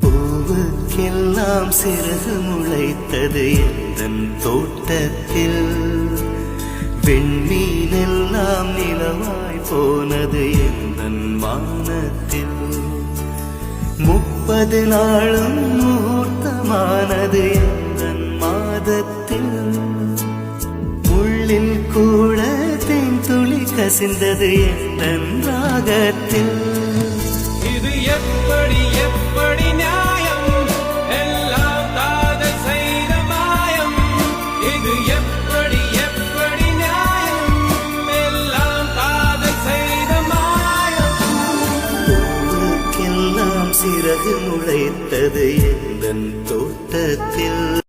பூவுக்கெல்லாம் சிறகு முளைத்தது எந்தன் தோட்டத்தில், வெண்மீனெல்லாம் நிலவாய் போனது எந்தன் வானத்தில். 30 நாளும் முகூர்த்தமானது எந்தன் மாதத்தில், முள்ளில் கூட தேன்துளி கசிந்தது எந்தன் ராகத்தில். இது எப்படி எப்படி நியாயம்? எல்லாம் காதல் செய்த மாயம். இது எப்படி எப்படி நியாயம்? எல்லாம் காதல் செய்த மாயம். பூவுக்கெல்லாம் சிறகு முளைத்தது எந்தன் தோட்டத்தில்.